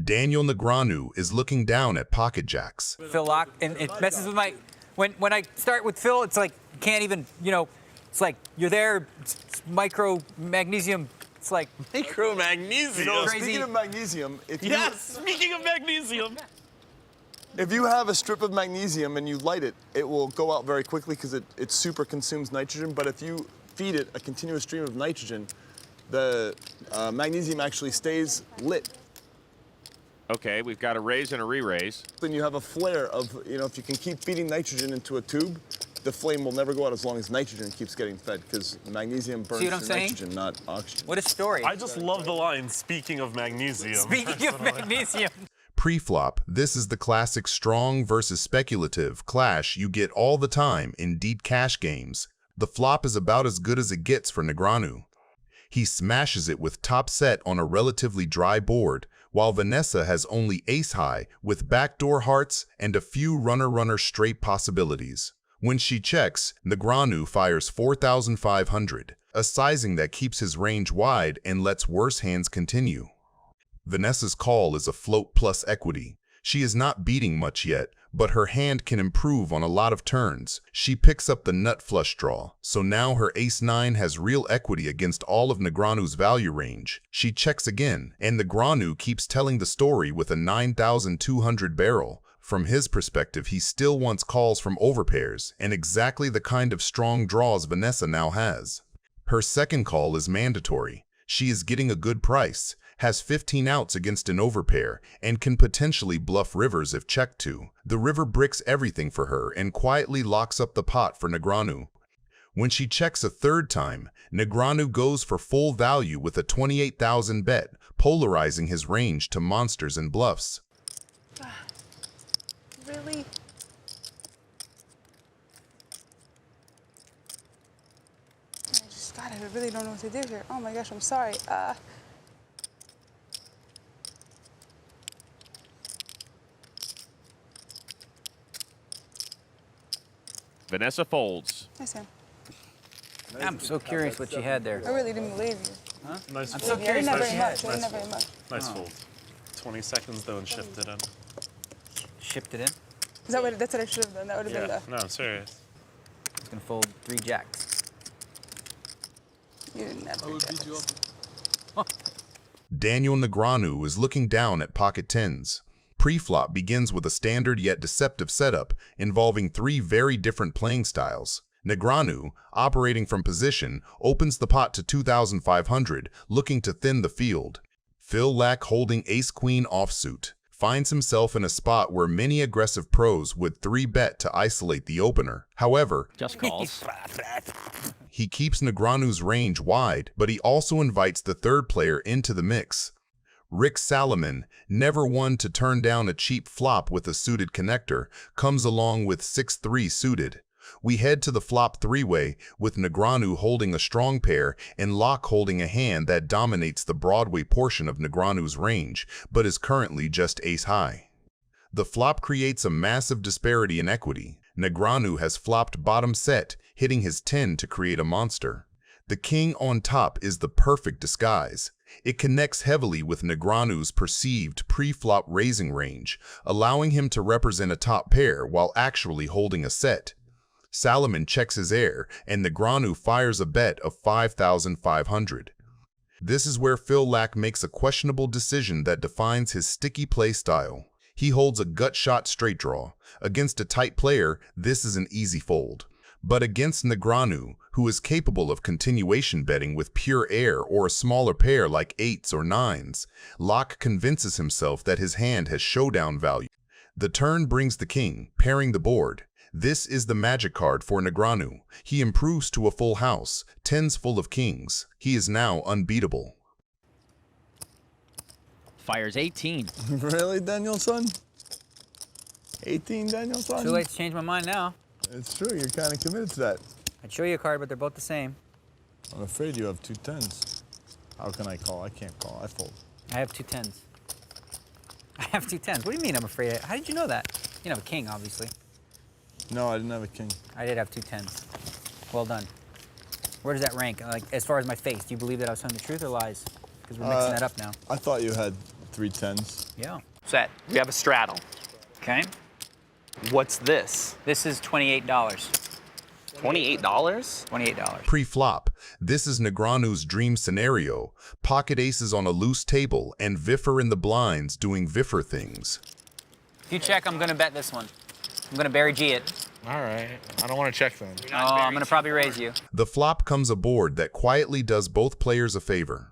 Daniel Negreanu is looking down at pocket jacks. Phil lock, and it messes with my, when I start with Phil, it's like, you can't even, you know, it's like, you're there, it's micro magnesium, it's like. Micro magnesium? You know, Crazy. speaking of magnesium, Speaking of magnesium. if you have a strip of magnesium and you light it, it will go out very quickly because it super consumes nitrogen, but if you feed it a continuous stream of nitrogen, the magnesium actually stays lit. Okay, we've got a raise and a re-raise. Then you have a flare of, you know, if you can keep feeding nitrogen into a tube, the flame will never go out as long as nitrogen keeps getting fed, because magnesium burns what I'm through saying? nitrogen, not oxygen. What a story. I just love the line, speaking of magnesium. Speaking of magnesium. Pre-flop, this is the classic strong versus speculative clash you get all the time in deep cash games. The flop is about as good as it gets for Negreanu. He smashes it with top set on a relatively dry board, while Vanessa has only ace-high with backdoor hearts and a few runner-runner straight possibilities. When she checks, Negreanu fires 4,500, a sizing that keeps his range wide and lets worse hands continue. Vanessa's call is a float plus equity. She is not beating much yet, but her hand can improve on a lot of turns. She picks up the nut flush draw, so now her ace-9 has real equity against all of Negreanu's value range. She checks again, and Negreanu keeps telling the story with a 9,200 barrel. From his perspective, he still wants calls from overpairs, and exactly the kind of strong draws Vanessa now has. Her second call is mandatory. She is getting a good price, has 15 outs against an overpair, and can potentially bluff rivers if checked to. The river bricks everything for her and quietly locks up the pot for Negreanu. When she checks a third time, Negreanu goes for full value with a 28,000 bet, polarizing his range to monsters and bluffs. Really? God, I really don't know what to do here. Oh my gosh, I'm sorry. Vanessa folds. Nice hand. I'm so curious what you had there. I really didn't believe you. Huh? Nice I'm fold. so curious Not what very you much. had. Not very much. Nice fold. 20 seconds though and shift it in. Shipped it in. Is that what? That's what I should have done. That would have been No, I'm serious. I was gonna fold 3 jacks. the. You didn't have to check it. Daniel Negreanu is looking down at pocket tens. Pre-flop begins with a standard yet deceptive setup involving 3 very different playing styles. Negreanu, operating from position, opens the pot to 2,500, looking to thin the field. Phil Lack, holding ace-queen offsuit, finds himself in a spot where many aggressive pros would 3-bet to isolate the opener. However, Just calls. he keeps Negreanu's range wide, but he also invites the third player into the mix. Rick Salomon, never one to turn down a cheap flop with a suited connector, comes along with 6-3 suited. We head to the flop 3-way, with Negreanu holding a strong pair and Locke holding a hand that dominates the Broadway portion of Negreanu's range, but is currently just ace-high. The flop creates a massive disparity in equity. Negreanu has flopped bottom set, hitting his 10 to create a monster. The king on top is the perfect disguise. It connects heavily with Negreanu's perceived pre-flop raising range, allowing him to represent a top pair while actually holding a set. Salomon checks his air, and Negreanu fires a bet of 5,500. This is where Phil Lack makes a questionable decision that defines his sticky play style. He holds a gut shot straight draw. Against a tight player, this is an easy fold. But against Negreanu, who is capable of continuation betting with pure air or a smaller pair like 8s or 9s, Locke convinces himself that his hand has showdown value. The turn brings the king, pairing the board. This is the magic card for Negreanu. He improves to a full house, 10s full of kings. He is now unbeatable. Fires 18. Really, Danielson? 18, Danielson? Too late to change my mind now. It's true, you're kind of committed to that. I'd show you a card, but they're both the same. I'm afraid you have 2 10s. How can I call? I can't call. I fold. I have 2 10s. I have 2 10s. What do you mean I'm afraid? How did you know that? You didn't have a king, obviously. No, I didn't have a king. I did have 2 10s. Well done. Where does that rank? Like, as far as my face, do you believe that I was telling the truth or lies? Because we're mixing that up now. I thought you had 3 10s. Yeah. Set. We have a straddle. Okay. What's this? This is $28. $28? $28. Pre-flop, this is Negreanu's dream scenario. Pocket aces on a loose table and Viffer in the blinds doing Viffer things. If you check, I'm going to bet this one. I'm going to Barry G it. All right. I don't want to check then. Oh, I'm going to probably raise you. The flop comes aboard that quietly does both players a favor.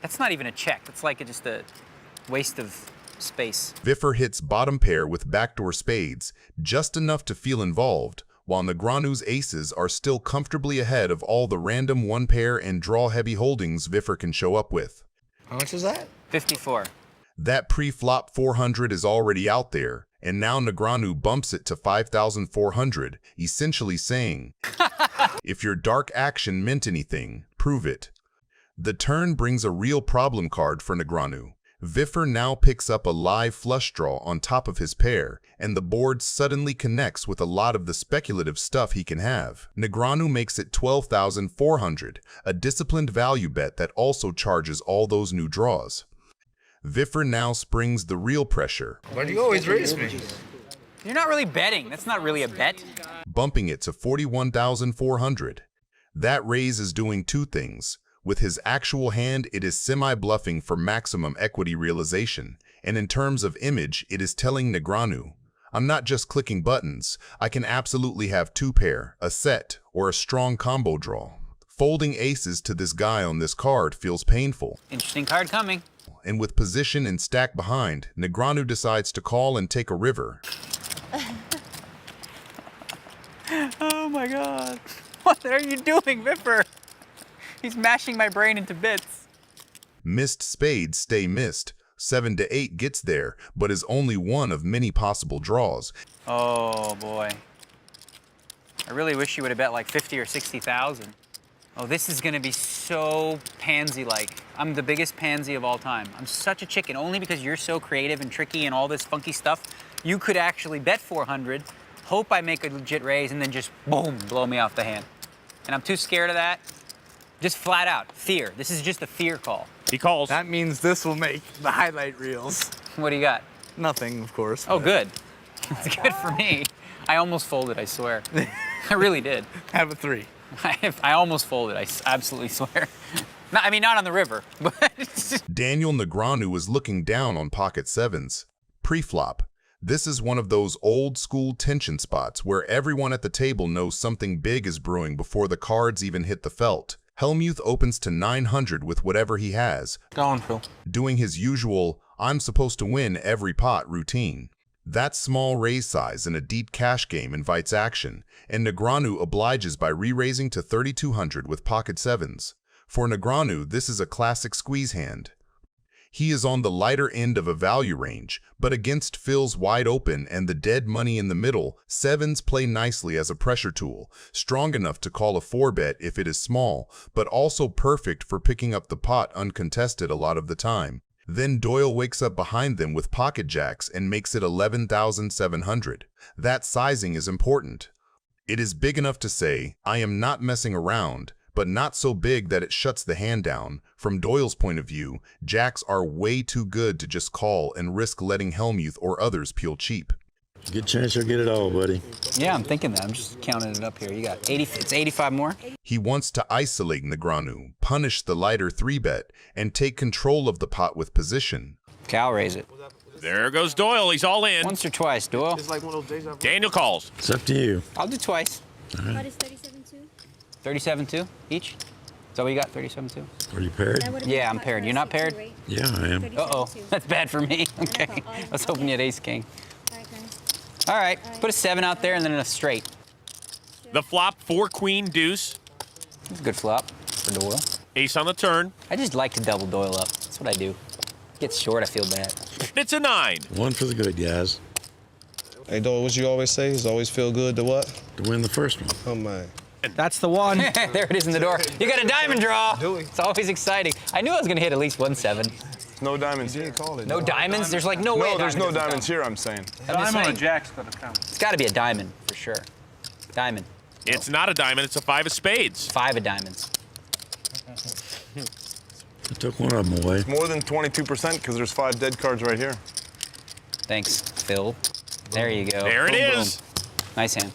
That's not even a check. That's like just a waste of space. Viffer hits bottom pair with backdoor spades, just enough to feel involved, while Negreanu's aces are still comfortably ahead of all the random one pair and draw heavy holdings Viffer can show up with. How much is that? 54. That pre-flop 400 is already out there, and now Negreanu bumps it to 5,400, essentially saying, if your dark action meant anything, prove it. The turn brings a real problem card for Negreanu. Viffer now picks up a live flush draw on top of his pair, and the board suddenly connects with a lot of the speculative stuff he can have. Negreanu makes it 12,400, a disciplined value bet that also charges all those new draws. Viffer now springs the real pressure, Why do you always raise me? You're not really betting. That's not really a bet. bumping it to 41,400. That raise is doing two things. With his actual hand, it is semi-bluffing for maximum equity realization, and in terms of image, it is telling Negreanu, I'm not just clicking buttons, I can absolutely have two pair, a set, or a strong combo draw. Folding aces to this guy on this card feels painful. Interesting card coming. And with position and stack behind, Negreanu decides to call and take a river. Oh my God. What are you doing, Viffer? He's mashing my brain into bits. Missed spades stay missed. 7 to 8 gets there, but is only one of many possible draws. Oh boy. I really wish you would have bet like 50 or 60,000. Oh, this is gonna be so pansy-like. I'm the biggest pansy of all time. I'm such a chicken, only because you're so creative and tricky and all this funky stuff. You could actually bet 400, hope I make a legit raise, and then just boom, blow me off the hand. And I'm too scared of that. Just flat out, fear. This is just a fear call. He calls. That means this will make the highlight reels. What do you got? Nothing, of course. Oh, but good. That's good for me. I almost folded, I swear. I really did. Have a 3. I almost folded, I absolutely swear. No, I mean, not on the river, but it's just... Daniel Negreanu is looking down on pocket sevens. Pre-flop. This is one of those old school tension spots where everyone at the table knows something big is brewing before the cards even hit the felt. Helmuth opens to 900 with whatever he has, Go on, Phil. doing his usual, I'm supposed to win every pot routine. That small raise size in a deep cash game invites action, and Negreanu obliges by re-raising to 3,200 with pocket sevens. For Negreanu, this is a classic squeeze hand. He is on the lighter end of a value range, but against Phil's wide open and the dead money in the middle, sevens play nicely as a pressure tool, strong enough to call a 4-bet if it is small, but also perfect for picking up the pot uncontested a lot of the time. Then Doyle wakes up behind them with pocket jacks and makes it 11,700. That sizing is important. It is big enough to say, I am not messing around, but not so big that it shuts the hand down. From Doyle's point of view, jacks are way too good to just call and risk letting Helmuth or others peel cheap. Good chance you'll get it all, buddy. Yeah, I'm thinking that. I'm just counting it up here. You got 80, it's 85 more? He wants to isolate Negreanu, punish the lighter 3-bet, and take control of the pot with position. Okay, I'll raise it. There goes Doyle. He's all in. Once or twice, Doyle. Daniel calls. It's up to you. I'll do twice. What is 37-2? 37-2 each? Is that what you got, 37-2? Are you paired? Yeah, I'm paired. You're not paired? Yeah, I am. Uh-oh, that's bad for me. Okay, I was hoping you had ace-king. All right, put a 7 out there and then a straight. The flop, 4-queen deuce. That's a good flop for Doyle. Ace on the turn. I just like to double Doyle up. That's what I do. Gets short, I feel bad. It's a 9. One for the good guys. Hey, Doyle, what you always say is always feel good to what? To win the first one. Oh, man. That's the one. There it is in the door. You got a diamond draw. It's always exciting. I knew I was going to hit at least 1 7. No diamonds here. Call it. No diamonds? There's like no way. No, there's no doesn't diamonds count. here, I'm saying. Diamond or jack's gonna count. It's got to be a diamond for sure. Diamond. It's not a diamond. It's a 5 of spades. 5 of diamonds. Took one of them away. More than 22% because there's 5 dead cards right here. Thanks, Phil. There you go. There it Boom, is. boom. Nice hand.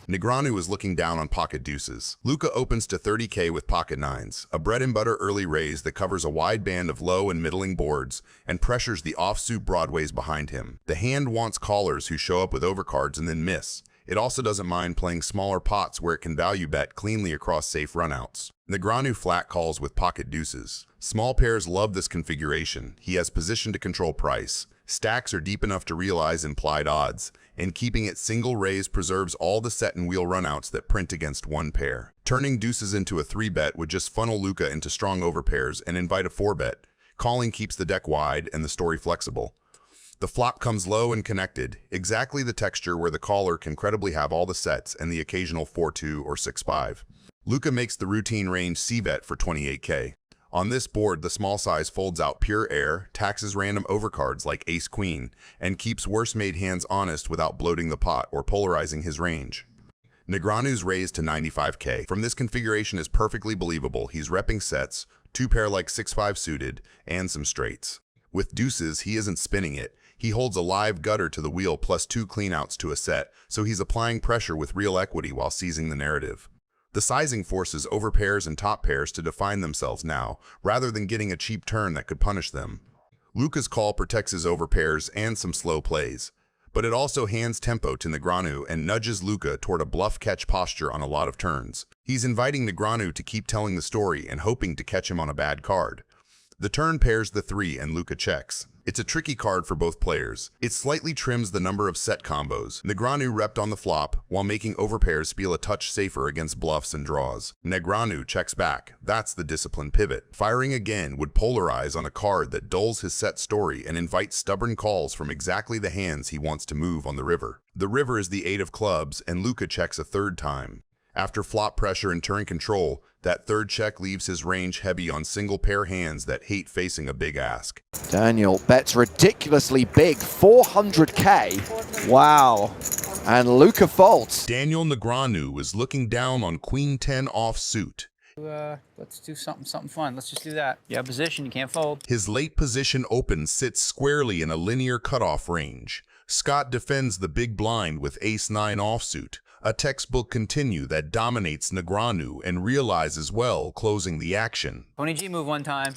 Negreanu is looking down on pocket deuces. Luca opens to 30K with pocket nines, a bread-and-butter early raise that covers a wide band of low and middling boards and pressures the offsuit broadways behind him. The hand wants callers who show up with overcards and then miss. It also doesn't mind playing smaller pots where it can value bet cleanly across safe runouts. Negreanu flat calls with pocket deuces. Small pairs love this configuration. He has position to control price. Stacks are deep enough to realize implied odds, and keeping it single raise preserves all the set and wheel runouts that print against one pair. Turning deuces into a 3-bet would just funnel Luca into strong overpairs and invite a 4-bet. Calling keeps the deck wide and the story flexible. The flop comes low and connected, exactly the texture where the caller can credibly have all the sets and the occasional 4-2 or 6-5. Luca makes the routine range C-bet for 28K. On this board, the small size folds out pure air, taxes random overcards like ace-queen, and keeps worse-made hands honest without bloating the pot or polarizing his range. Negreanu's raised to 95K. From this configuration is perfectly believable. He's repping sets, 2-pair like 6-5 suited, and some straights. With deuces, he isn't spinning it. He holds a live gutter to the wheel plus 2 cleanouts to a set, so he's applying pressure with real equity while seizing the narrative. The sizing forces overpairs and top pairs to define themselves now, rather than getting a cheap turn that could punish them. Luca's call protects his overpairs and some slow plays, but it also hands tempo to Negreanu and nudges Luca toward a bluff-catch posture on a lot of turns. He's inviting Negreanu to keep telling the story and hoping to catch him on a bad card. The turn pairs the 3 and Luca checks. It's a tricky card for both players. It slightly trims the number of set combos. Negreanu repped on the flop, while making overpairs feel a touch safer against bluffs and draws. Negreanu checks back. That's the disciplined pivot. Firing again would polarize on a card that dulls his set story and invites stubborn calls from exactly the hands he wants to move on the river. The river is the 8 of clubs, and Luca checks a 3rd time. After flop pressure and turn control, that 3rd check leaves his range heavy on single pair hands that hate facing a big ask. Daniel bets ridiculously big, 400K. Wow. And Luca folds. Daniel Negreanu is looking down on Queen 10 offsuit. Let's do something fun. Let's just do that. You have position, you can't fold. His late position open sits squarely in a linear cutoff range. Scott defends the big blind with ace-9 offsuit, a textbook continue that dominates Negreanu and realizes well closing the action. Tony G move one time.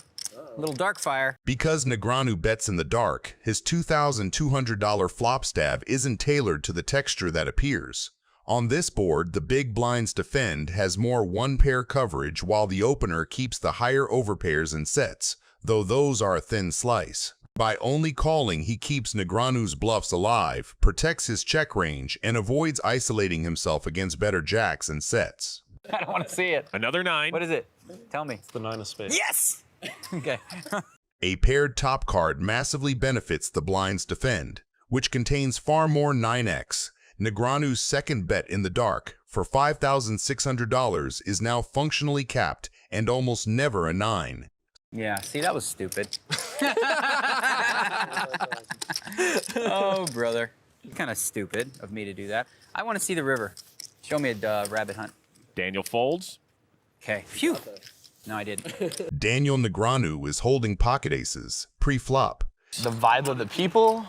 Little dark fire. Because Negreanu bets in the dark, his $2,200 flop stab isn't tailored to the texture that appears. On this board, the big blinds defend has more 1-pair coverage while the opener keeps the higher overpairs and sets, though those are a thin slice. By only calling, he keeps Negreanu's bluffs alive, protects his check range, and avoids isolating himself against better jacks and sets. I don't want to see it. Another 9. What is it? Tell me. It's the 9 of spades. Yes! Okay. A paired top card massively benefits the blind's defend, which contains far more 9x. Negreanu's second bet in the dark, for $5,600, is now functionally capped and almost never a 9. Yeah, see, that was stupid. Oh, brother. Kind of stupid of me to do that. I want to see the river. Show me a rabbit hunt. Daniel folds. Okay. Phew. No, I didn't. Daniel Negreanu is holding pocket aces, pre-flop. The vibe of the people?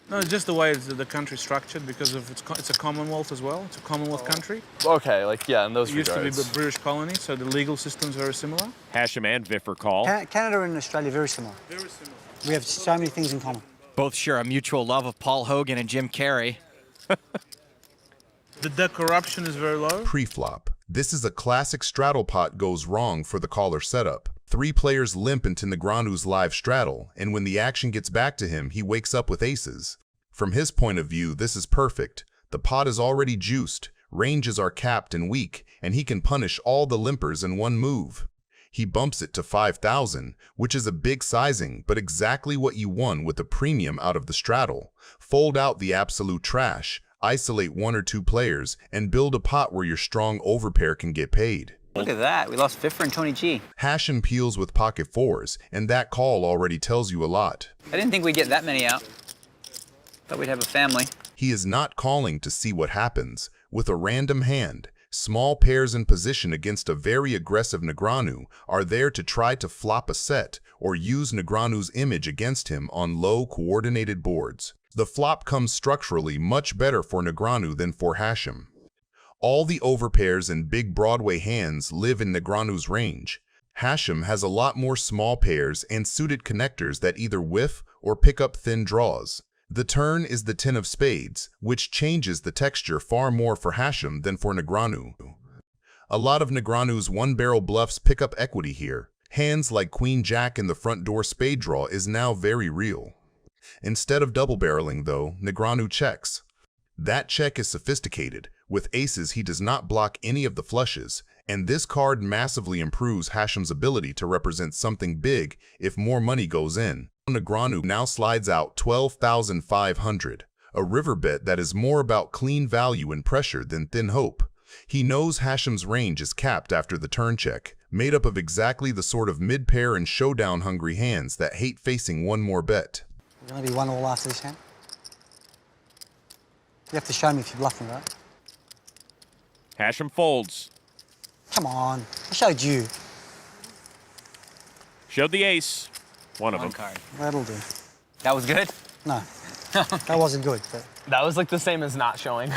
No, it's just the way the country's structured because of it's a Commonwealth as well. It's a Commonwealth country. Okay, like, yeah, in those It used regards. to be a British colony, so the legal system's very similar. Hashem and Viffer call. Canada and Australia very similar. Very similar. We have so many things in common. Both share a mutual love of Paul Hogan and Jim Carrey. The corruption is very low. Pre-flop. This is a classic straddle pot goes wrong for the caller setup. 3 players limp into Negreanu's live straddle, and when the action gets back to him, he wakes up with aces. From his point of view, this is perfect. The pot is already juiced, ranges are capped and weak, and he can punish all the limpers in one move. He bumps it to 5,000, which is a big sizing, but exactly what you won with the premium out of the straddle. Fold out the absolute trash, isolate 1 or 2 players, and build a pot where your strong overpair can get paid. Look at that. We lost Viffer and Tony G. Hashem peels with pocket 4s, and that call already tells you a lot. I didn't think we'd get that many out. Thought we'd have a family. He is not calling to see what happens. With a random hand, Small pairs in position against a very aggressive Negreanu are there to try to flop a set or use Negreanu's image against him on low coordinated boards. The flop comes structurally much better for Negreanu than for Hashem. All the overpairs and big Broadway hands live in Negreanu's range. Hashem has a lot more small pairs and suited connectors that either whiff or pick up thin draws. The turn is the 10 of spades, which changes the texture far more for Hashem than for Negreanu. A lot of Negreanu's one-barrel bluffs pick up equity here. Hands like Queen-Jack in the front door spade draw is now very real. Instead of double-barreling, though, Negreanu checks. That check is sophisticated. With aces, he does not block any of the flushes, and this card massively improves Hashem's ability to represent something big if more money goes in. Negreanu now slides out 12,500, a river bet that is more about clean value and pressure than thin hope. He knows Hashem's range is capped after the turn check, made up of exactly the sort of mid-pair and showdown-hungry hands that hate facing one more bet. You're going to be 1-all after this hand. You have to show me if you're bluffing, right? Hashem folds. Come on, I showed you. Showed the ace. One of them. Card. That'll do. That was good? No, that wasn't good. But That was like the same as not showing.